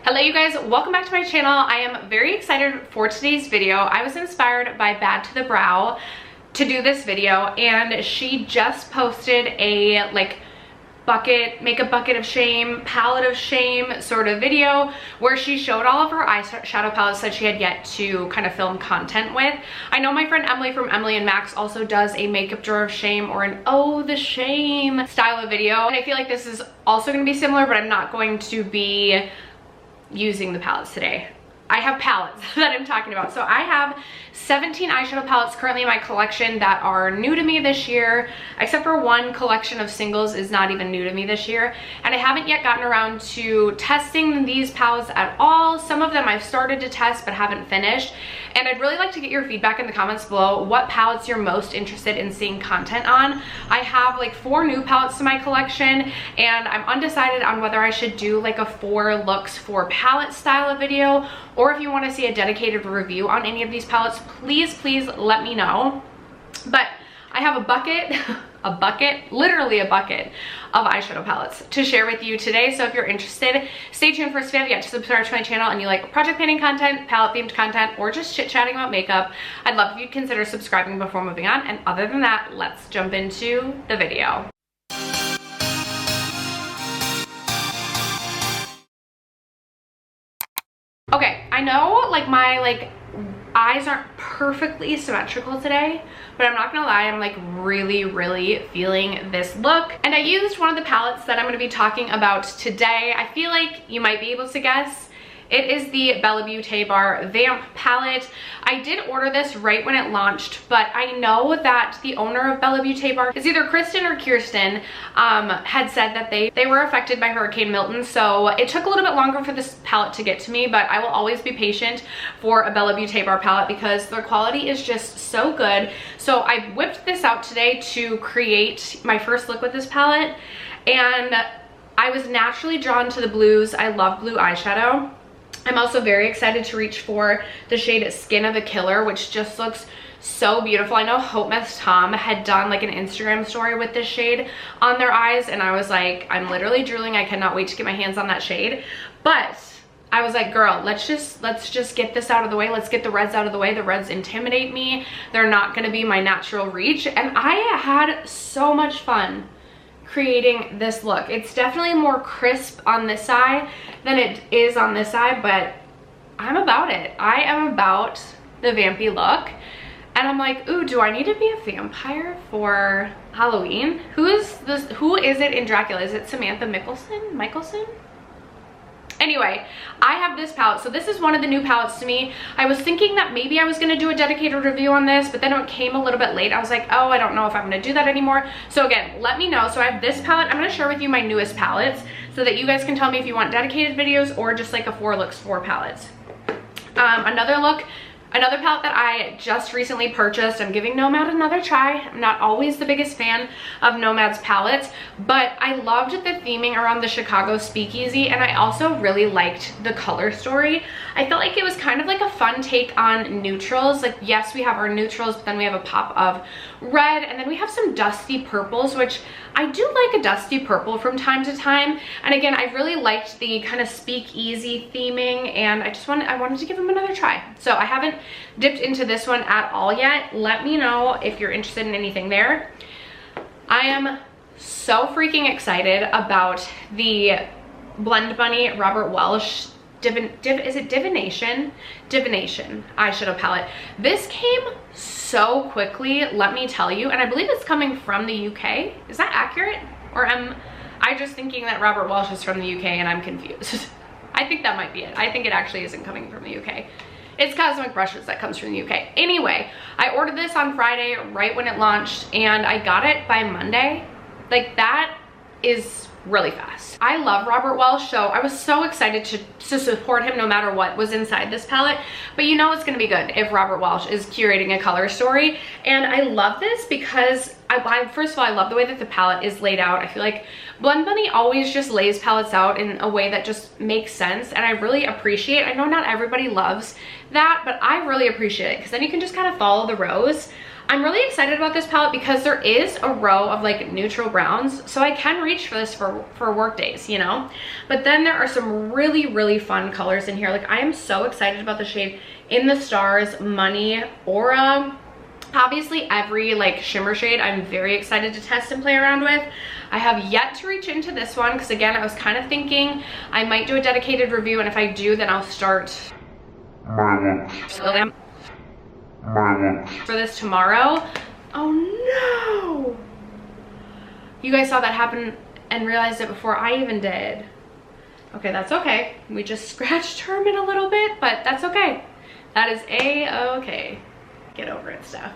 Hello you guys, welcome back to my channel. I am very excited for today's video. I was inspired by Bad to the Brow to do this video, and she just posted a makeup bucket of shame, palette of shame sort of video where she showed all of her eyeshadow palettes that she had yet to kind of film content with. I know my friend Emily from Emily and Max also does a makeup drawer of shame or an oh the shame style of video, and I feel like this is also going to be similar, but I'm not going to be using the palettes today. I have palettes that I'm talking about. So I have 17 eyeshadow palettes currently in my collection that are new to me this year, except for one collection of singles is not even new to me this year. And I haven't yet gotten around to testing these palettes at all. Some of them I've started to test but haven't finished. And I'd really like to get your feedback in the comments below, what palettes you're most interested in seeing content on. I have like 4 new palettes in my collection, and I'm undecided on whether I should do like a 4 looks for palette style of video, or if you want to see a dedicated review on any of these palettes, please let me know. But I have a bucket, literally a bucket of eyeshadow palettes to share with you today. So if you're interested, stay tuned. First, if you haven't yet to subscribe to my channel and you like project painting content, palette themed content, or just chit chatting about makeup, I'd love if you'd consider subscribing before moving on. And other than that, let's jump into the video. Okay, I know like my eyes aren't perfectly symmetrical today, but I'm not gonna lie, I'm like really feeling this look. And I used one of the palettes that I'm gonna be talking about today. I feel like you might be able to guess. It is the Bella Beauté Bar Vamp palette. I did order this right when it launched, but I know that the owner of Bella Beauté Bar is either Kristen or Kirsten, had said that they were affected by Hurricane Milton, so it took a little bit longer for this palette to get to me, but I will always be patient for a Bella Beauté Bar palette because their quality is just so good. So I whipped this out today to create my first look with this palette, and I was naturally drawn to the blues. I love blue eyeshadow. I'm also very excited to reach for the shade Skin of a Killer, which just looks so beautiful. I know Hope Mess Tom had done like an Instagram story with this shade on their eyes, and I was like, I'm literally drooling. I cannot wait to get my hands on that shade. But I was like, girl, let's just get this out of the way. Let's get the reds out of the way. The reds intimidate me. They're not going to be my natural reach. And I had so much fun creating this look. It's definitely more crisp on this side than it is on this side, but I'm about it. I am about the vampy look, and I'm like, ooh, do I need to be a vampire for Halloween? Who is it in Dracula? Is it Samantha Michelson? Anyway, I have this palette. So this is one of the new palettes to me. I was thinking that maybe I was going to do a dedicated review on this, but then it came a little bit late. I was like, oh, I don't know if I'm going to do that anymore. So again, let me know. So I have this palette. I'm going to share with you my newest palettes so that you guys can tell me if you want dedicated videos or just like a 4 looks for palettes. Another palette that I just recently purchased. I'm giving Nomad another try. I'm not always the biggest fan of Nomad's palettes, but I loved the theming around the Chicago Speakeasy, and I also really liked the color story. I felt like it was kind of like a fun take on neutrals. Like, yes, we have our neutrals, but then we have a pop of red, and then we have some dusty purples, which I do like a dusty purple from time to time. And again, I really liked the kind of speakeasy theming, and I wanted to give them another try. So I haven't dipped into this one at all yet. Let me know if you're interested in anything there. I am so freaking excited about the Blend Bunny Robert Welsh is it Divination eyeshadow palette. This came so quickly, let me tell you, and I believe it's coming from the UK. Is that accurate? Or am I just thinking that Robert Welsh is from the UK and I'm confused? I think that might be it. I think it actually isn't coming from the UK. It's Cosmic Brushes that comes from the UK. Anyway, I ordered this on Friday right when it launched, and I got it by Monday. Like, that is really fast. I love Robert Welsh, so I was so excited to support him no matter what was inside this palette. But you know it's gonna be good if Robert Welsh is curating a color story. And I love this because first of all, I love the way that the palette is laid out. I feel like Blend Bunny always just lays palettes out in a way that just makes sense, and I really appreciate. I know not everybody loves that, but I really appreciate it because then you can just kind of follow the rows. I'm really excited about this palette because there is a row of like neutral browns, so I can reach for this for work days, you know. But then there are some really fun colors in here. Like I am so excited about the shade In the Stars, Money, Aura. Obviously every like shimmer shade I'm very excited to test and play around with. I have yet to reach into this one because again, I was kind of thinking I might do a dedicated review, and if I do, then I'll start for this tomorrow. Oh no! You guys saw that happen and realized it before I even did. Okay, that's okay. We just scratched Herman a little bit, but that's okay. That is a-okay. Get over it, Steph.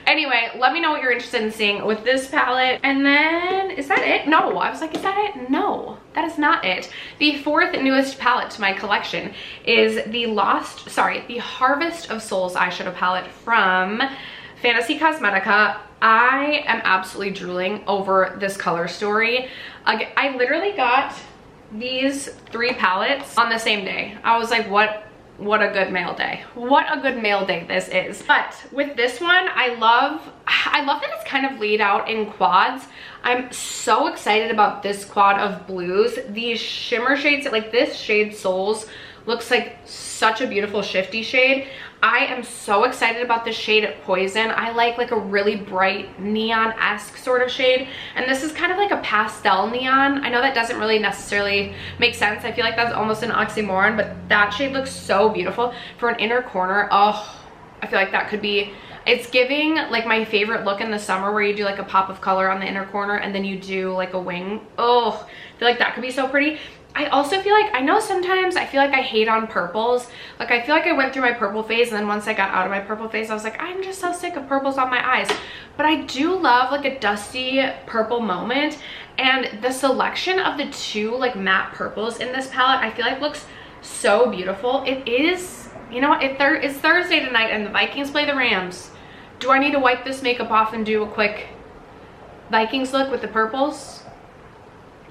Anyway, let me know what you're interested in seeing with this palette. And then, is that it? No, I was like, is that it? No, that is not it. The fourth newest palette to my collection is the Harvest of Souls eyeshadow palette from Fantasy Cosmetica. I am absolutely drooling over this color story. I literally got these 3 palettes on the same day. I was like, what a good mail day. What a good mail day this is. But with this one, I love that it's kind of laid out in quads. I'm so excited about this quad of blues. These shimmer shades, like this shade Souls, looks like such a beautiful shifty shade. I am so excited about this shade Poison. I like a really bright neon-esque sort of shade, and this is kind of like a pastel neon. I know that doesn't really necessarily make sense. I feel like that's almost an oxymoron, but that shade looks so beautiful for an inner corner. Oh, I feel like that could be, it's giving like my favorite look in the summer where you do like a pop of color on the inner corner and then you do like a wing. Oh, I feel like that could be so pretty. I also feel like, I know sometimes I feel like I hate on purples. Like I feel like I went through my purple phase, and then once I got out of my purple phase, I was like, I'm just so sick of purples on my eyes. But I do love like a dusty purple moment, and the selection of the 2 like matte purples in this palette, I feel like looks so beautiful. It is, you know, it's Thursday tonight and the Vikings play the Rams. Do I need to wipe this makeup off and do a quick Vikings look with the purples?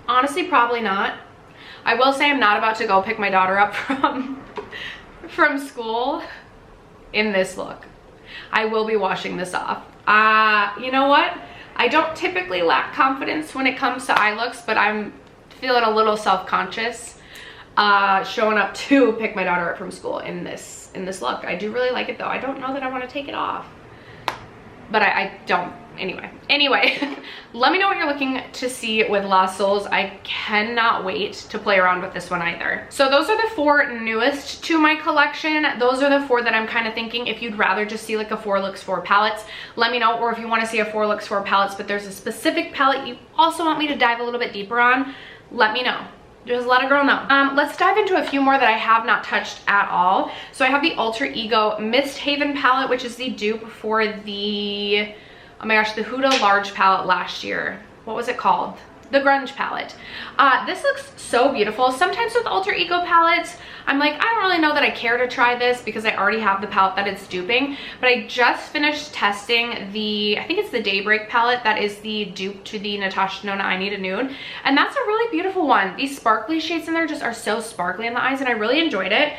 Honestly, probably not. I will say I'm not about to go pick my daughter up from school in this look. I will be washing this off. You know what? I don't typically lack confidence when it comes to eye looks, but I'm feeling a little self-conscious showing up to pick my daughter up from school in this look. I do really like it though. I don't know that I want to take it off, but I don't. Anyway, let me know what you're looking to see with Lost Souls. I cannot wait to play around with this one either. So those are the 4 newest to my collection. Those are the 4 that I'm kind of thinking if you'd rather just see like a 4 looks 4 palettes, let me know. Or if you want to see a 4 looks 4 palettes, but there's a specific palette you also want me to dive a little bit deeper on, let me know. Just let a girl know. Let's dive into a few more that I have not touched at all. So I have the Alter Ego Mist Haven palette, which is the dupe for the, oh my gosh, the Huda Large palette last year. What was it called? The Grunge palette. This looks so beautiful. Sometimes with Alter Ego palettes, I'm like, I don't really know that I care to try this because I already have the palette that it's duping. But I just finished testing the, I think it's the Daybreak palette that is the dupe to the Natasha Denona I Need a Nude. And that's a really beautiful one. These sparkly shades in there just are so sparkly in the eyes, and I really enjoyed it.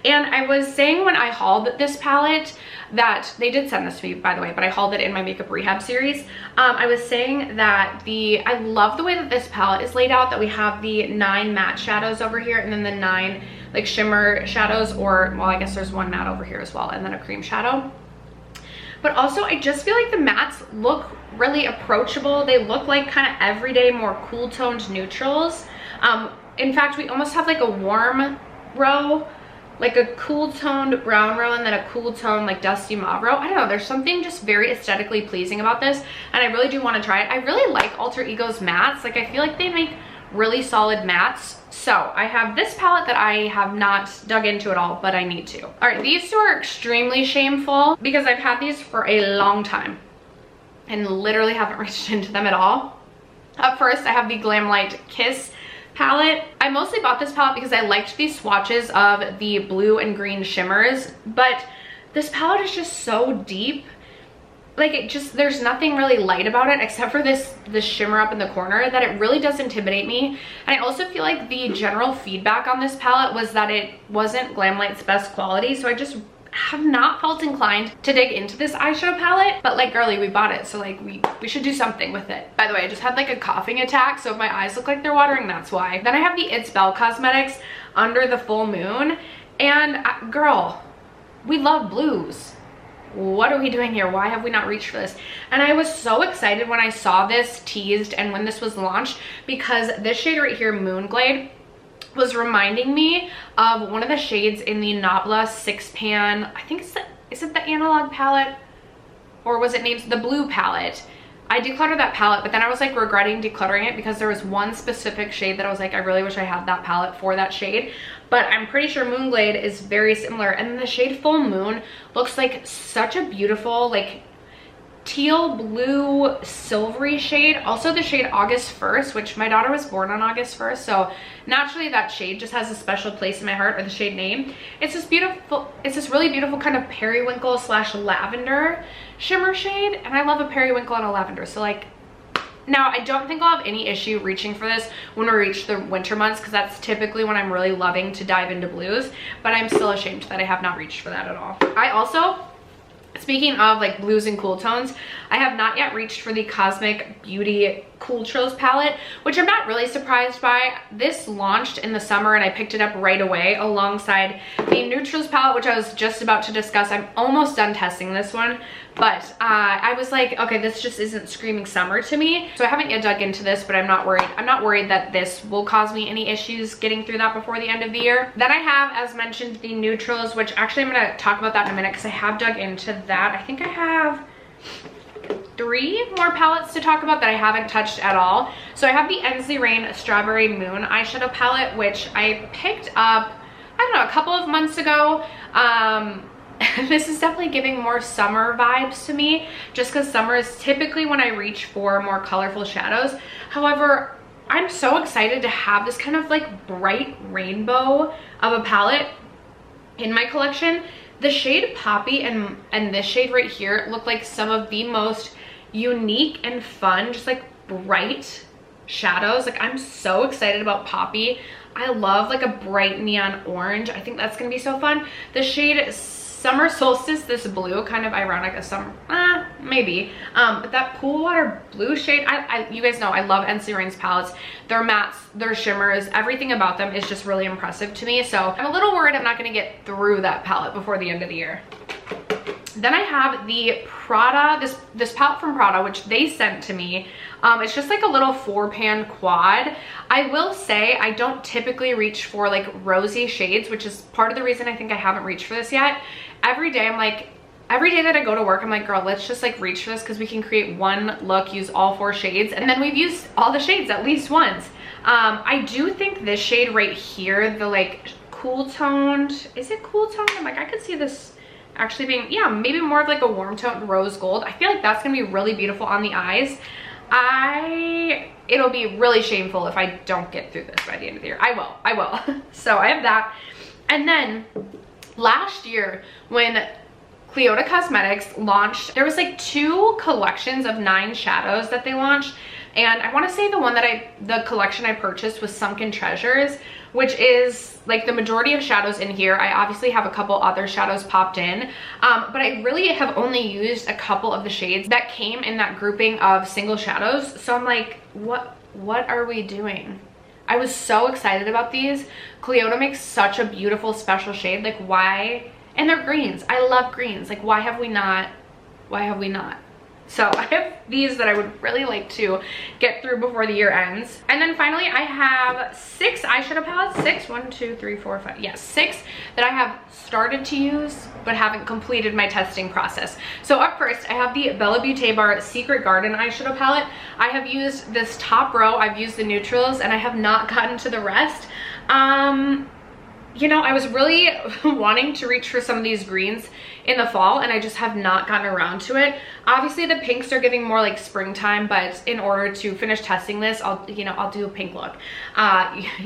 And I was saying when I hauled this palette that, they did send this to me by the way, but I hauled it in my makeup rehab series. I was saying that I love the way that this palette is laid out, that we have the 9 matte shadows over here and then the 9 like shimmer shadows, or well, I guess there's 1 matte over here as well, and then a cream shadow. But also I just feel like the mattes look really approachable. They look like kind of everyday, more cool toned neutrals. In fact, we almost have like a warm row, like a cool toned brown row, and then a cool toned like dusty mauve row. I don't know, there's something just very aesthetically pleasing about this, and I really do want to try it. I really like Alter Ego's mattes. Like I feel like they make really solid mattes. So I have this palette that I have not dug into at all, but I need to. All right, these 2 are extremely shameful because I've had these for a long time and literally haven't reached into them at all. Up first, I have the Glamlite Kiss palette. I mostly bought this palette because I liked these swatches of the blue and green shimmers, but this palette is just so deep. Like it just, there's nothing really light about it except for this shimmer up in the corner, that it really does intimidate me. And I also feel like the general feedback on this palette was that it wasn't Glamlite's best quality, so have not felt inclined to dig into this eyeshadow palette, but like, girly, we bought it, so like we should do something with it. By the way, I just had like a coughing attack, so if my eyes look like they're watering, that's why. Then I have the It's Belle Cosmetics Under the Full Moon, and girl, we love blues. What are we doing here? Why have we not reached for this? And I was so excited when I saw this teased and when this was launched, because this shade right here, Moonglade, was reminding me of one of the shades in the Nabla 6-pan, I think it's is it the Analog palette, or was it named the Blue palette? I decluttered that palette, but then I was like regretting decluttering it because there was one specific shade that I was like, I really wish I had that palette for that shade. But I'm pretty sure Moonglade is very similar, and the shade Full Moon looks like such a beautiful like teal blue silvery shade. Also the shade August 1st, which my daughter was born on August 1st, so naturally that shade just has a special place in my heart, or the shade name. It's this beautiful, it's this really beautiful kind of periwinkle slash lavender shimmer shade, and I love a periwinkle and a lavender, so like, now I don't think I'll have any issue reaching for this when we reach the winter months, because that's typically when I'm really loving to dive into blues, but I'm still ashamed that I have not reached for that at all. I also, speaking of like blues and cool tones, I have not yet reached for the Cosmic Beauty Cool Trills palette, which I'm not really surprised by. This launched in the summer and I picked it up right away alongside the Neutrals palette, which I was just about to discuss. I'm almost done testing this one, but I was like, okay, this just isn't screaming summer to me. So I haven't yet dug into this, but I'm not worried. I'm not worried that this will cause me any issues getting through that before the end of the year. Then I have, as mentioned, the Neutrals, which actually I'm gonna talk about that in a minute because I have dug into that. I think I have 3 more palettes to talk about that I haven't touched at all. So I have the NC Rain Strawberry Moon eyeshadow palette, which I picked up, I don't know, a couple of months ago. This is definitely giving more summer vibes to me, just because summer is typically when I reach for more colorful shadows. However, I'm so excited to have this kind of like bright rainbow of a palette in my collection. The shade Poppy and this shade right here look like some of the most unique and fun, just like bright shadows. Like, I'm so excited about Poppy. I love like a bright neon orange. I think that's gonna be so fun. The shade Summer Solstice, this blue, kind of ironic as summer, maybe. But that pool water blue shade, you guys know I love NC Rain's palettes. Their mattes, their shimmers, everything about them is just really impressive to me. So I'm a little worried I'm not gonna get through that palette before the end of the year. Then I have the Prada, this palette from Prada, which they sent to me. It's just like a little 4-pan quad. I will say I don't typically reach for like rosy shades, which is part of the reason I think I haven't reached for this yet. Every day I'm like, every day that I go to work, I'm like, girl, let's just like reach for this because we can create one look, use all 4 shades, and then we've used all the shades at least once. I do think this shade right here, the like cool toned, is it cool toned? I'm like, I could see this actually being, yeah, maybe more of like a warm toned rose gold. I feel like that's gonna be really beautiful on the eyes. It'll be really shameful if I don't get through this by the end of the year. I will. So I have that. And then last year when Cleota Cosmetics launched, there was like 2 collections of 9 shadows that they launched. And I want to say the collection I purchased was Sunken Treasures, which is like the majority of shadows in here. I obviously have a couple other shadows popped in, but I really have only used a couple of the shades that came in that grouping of single shadows. So I'm like, what are we doing? I was so excited about these. Cleota makes such a beautiful special shade. Like, why? And they're greens. I love greens. Like, why have we not? So I have these that I would really like to get through before the year ends. And then finally I have 6 eyeshadow palettes. 6, 1, 2, 3, 4, 5. Yes, 6 that I have started to use but haven't completed my testing process. So up first I have the Bella Beauté Bar Secret Garden eyeshadow palette. I have used this top row, I've used the neutrals, and I have not gotten to the rest. You know, I was really wanting to reach for some of these greens in the fall, and I just have not gotten around to it. Obviously the pinks are giving more like springtime, but in order to finish testing this, I'll do a pink look.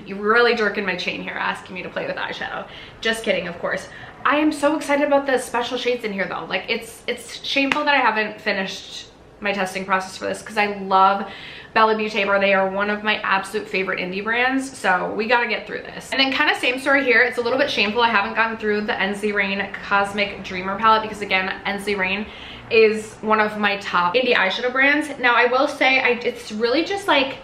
You're really jerking my chain here asking me to play with eyeshadow. Just kidding, of course. I am so excited about the special shades in here though. Like, it's shameful that I haven't finished my testing process for this because I love Bella Beauty. They are one of my absolute favorite indie brands, so we got to get through this. And then kind of same story here. It's a little bit Shameful. I haven't gotten through the NC Rain Cosmic Dreamer palette because, again, NC Rain is one of my top indie eyeshadow brands. Now, I will say it's really just like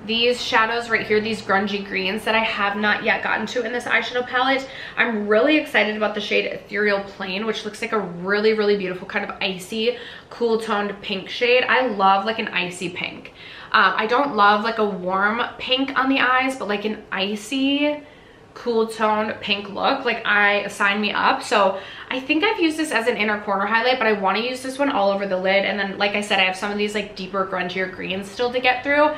these shadows right here, these grungy greens that I have not yet gotten to in this eyeshadow palette. I'm really excited about the shade Ethereal Plain, which looks like a really, really beautiful kind of icy, cool toned pink shade. I love like an icy pink. I don't love like a warm pink on the eyes, but like an icy, cool toned pink look, like sign me up. So I think I've used this as an inner corner highlight, but I want to use this one all over the lid. And then, like I said, I have some of these like deeper, grungier greens still to get through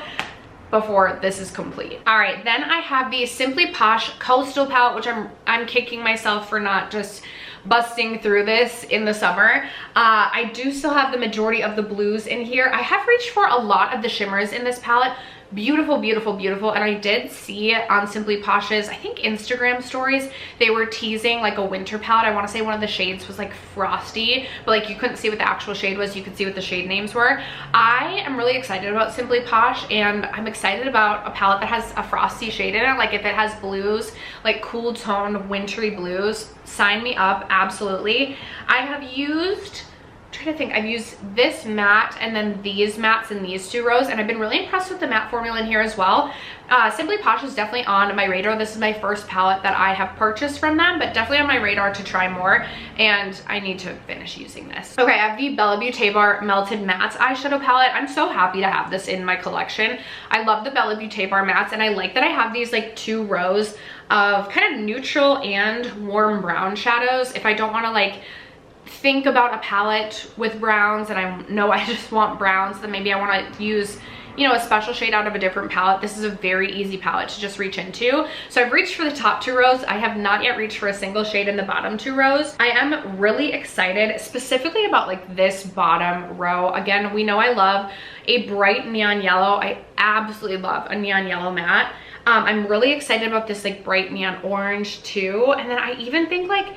before this is complete. All right, then I have the Simply Posh Coastal palette, which I'm kicking myself for not just busting through this in the summer. I do still have the majority of the blues in here. I have reached for a lot of the shimmers in this palette. Beautiful, beautiful, beautiful. And I did see on Simply Posh's, I think, Instagram stories, they were teasing like a winter palette. I want to say one of the shades was like Frosty, but like you couldn't see what the actual shade was. You could see what the shade names were. I am really excited about Simply Posh, and I'm excited about a palette that has a frosty shade in it. Like if it has blues, like cool toned wintry blues, sign me up, absolutely. I have used, trying to think, I've used this matte and then these mattes in these two rows, and I've been really impressed with the matte formula in here as well. Simply Posh is definitely on my radar. This is my first palette that I have purchased from them, but definitely on my radar to try more, and I need to finish using this. Okay, I have the Bella Beauty Melted Mattes eyeshadow palette. I'm so happy to have this in my collection. I love the Bella Beauty mattes, and I like that I have these like two rows of kind of neutral and warm brown shadows. If I don't want to like think about a palette with browns and I know I just want browns, then maybe I want to use, you know, a special shade out of a different palette. This is a very easy palette to just reach into. So I've reached for the top two rows. I have not yet reached for a single shade in the bottom two rows. I am really excited specifically about like this bottom row. Again, we know I love a bright neon yellow. I absolutely love a neon yellow matte. I'm really excited about this like bright neon orange too. And then I even think like,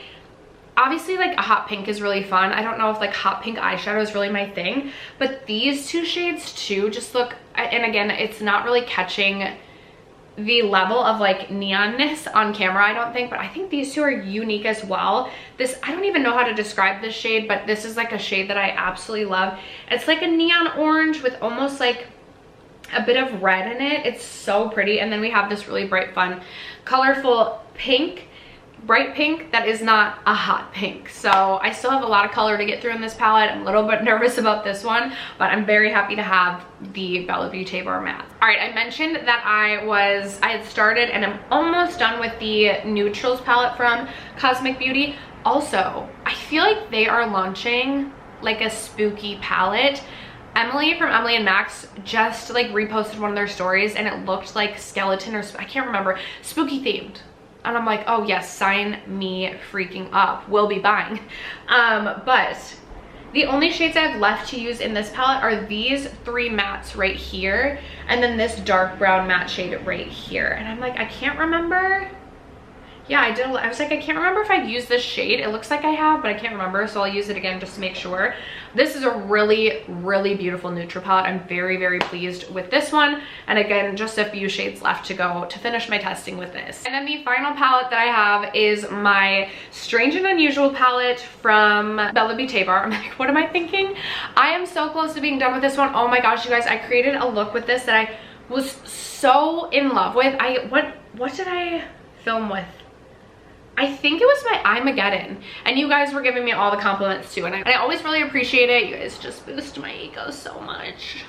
obviously like a hot pink is really fun. I don't know if like hot pink eyeshadow is really my thing, but these two shades too just look, and again, it's not really catching the level of like neonness on camera, I don't think, but I think these two are unique as well. This, I don't even know how to describe this shade, but this is like a shade that I absolutely love. It's like a neon orange with almost like a bit of red in it. It's so pretty. And then we have this really bright, fun, colorful pink, bright pink that is not a hot pink. So I still have a lot of color to get through in this palette. I'm a little bit nervous about this one, but I'm very happy to have the Bella Beauty matte. All right, I mentioned that I had started and I'm almost done with the neutrals palette from Cosmic Beauty. Also, I feel like they are launching like a spooky palette. Emily from Emily and Max just like reposted one of their stories and it looked like skeleton or I can't remember, spooky themed. And I'm like, oh yes, sign me freaking up. We'll be buying. But the only shades I have left to use in this palette are these three mattes right here. And then this dark brown matte shade right here. And I'm like, I can't remember. Yeah, I was like, I can't remember if I've used this shade. It looks like I have, but I can't remember. So I'll use it again just to make sure. This is a really, really beautiful neutral palette. I'm very, very pleased with this one. And again, just a few shades left to go to finish my testing with this. And then the final palette that I have is my Strange and Unusual palette from Bella Beauty. I'm like, what am I thinking? I am so close to being done with this one. Oh my gosh, you guys, I created a look with this that I was so in love with. What did I film with? I think it was my Eyemageddon, and you guys were giving me all the compliments too, and I always really appreciate it. You guys just boost my ego so much.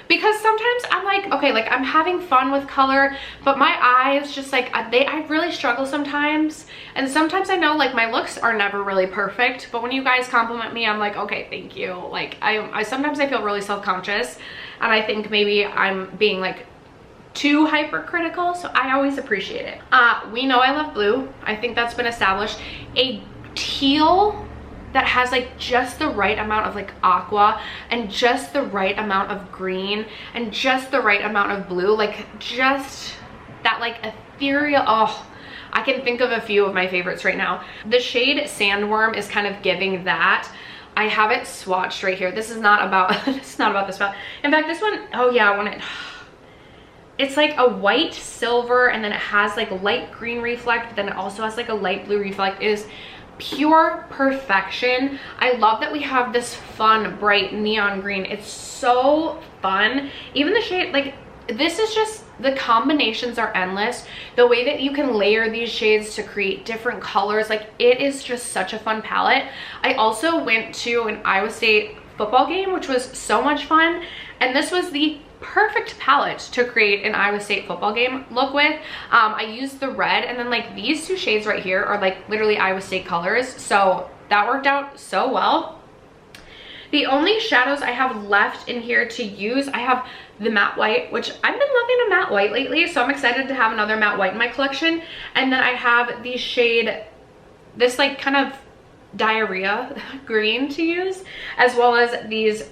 Because sometimes I'm like, okay, like I'm having fun with color, but my eyes just like, I really struggle sometimes. And sometimes I know like my looks are never really perfect, but when you guys compliment me, I'm like, okay, thank you. Like sometimes I feel really self-conscious, and I think maybe I'm being like too hypercritical, so I always appreciate it. We know I love blue. I think that's been established. A teal that has like just the right amount of like aqua and just the right amount of green and just the right amount of blue, like just that like ethereal. Oh, I can think of a few of my favorites right now. The shade Sandworm is kind of giving that. I have it swatched right here. This is not about, it's not about this palette. In fact, this one, oh yeah, I want it. It's like a white silver, and then it has like light green reflect, but then it also has like a light blue reflect. It is pure perfection. I love that we have this fun, bright neon green. It's so fun. Even the shade, like, this is just, the combinations are endless. The way that you can layer these shades to create different colors, like, it is just such a fun palette. I also went to an Iowa State football game, which was so much fun, and this was the perfect palette to create an Iowa State football game look with. I used the red, and then like these two shades right here are like literally Iowa State colors, so that worked out so well. The only shadows I have left in here to use, I have the matte white, which I've been loving a matte white lately, so I'm excited to have another matte white in my collection. And then I have the shade, this like kind of diarrhea green to use, as well as these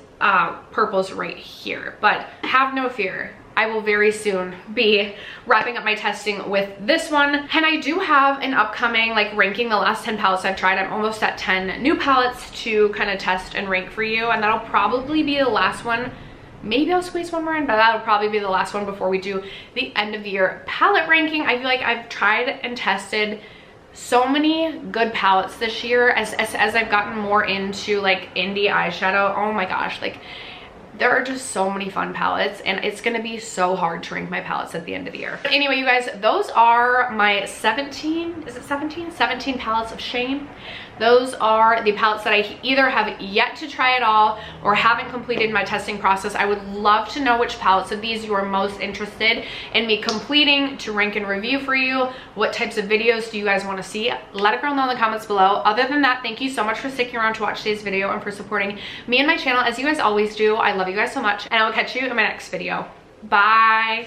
purples right here. But have no fear, I will very soon be wrapping up my testing with this one. And I do have an upcoming, like, ranking the last 10 palettes I've tried. I'm almost at 10 new palettes to kind of test and rank for you, and that'll probably be the last one. Maybe I'll squeeze one more in, but that'll probably be the last one before we do the end of the year palette ranking. I feel like I've tried and tested so many good palettes this year as I've gotten more into like indie eyeshadow. Oh my gosh, like, there are just so many fun palettes, and it's gonna be so hard to rank my palettes at the end of the year. But anyway, you guys, those are my 17 palettes of shame. Those are the palettes that I either have yet to try at all or haven't completed my testing process. I would love to know which palettes of these you are most interested in me completing to rank and review for you. What types of videos do you guys want to see? Let a girl know in the comments below. Other than that, thank you so much for sticking around to watch today's video and for supporting me and my channel as you guys always do. I love you guys so much, and I will catch you in my next video. Bye.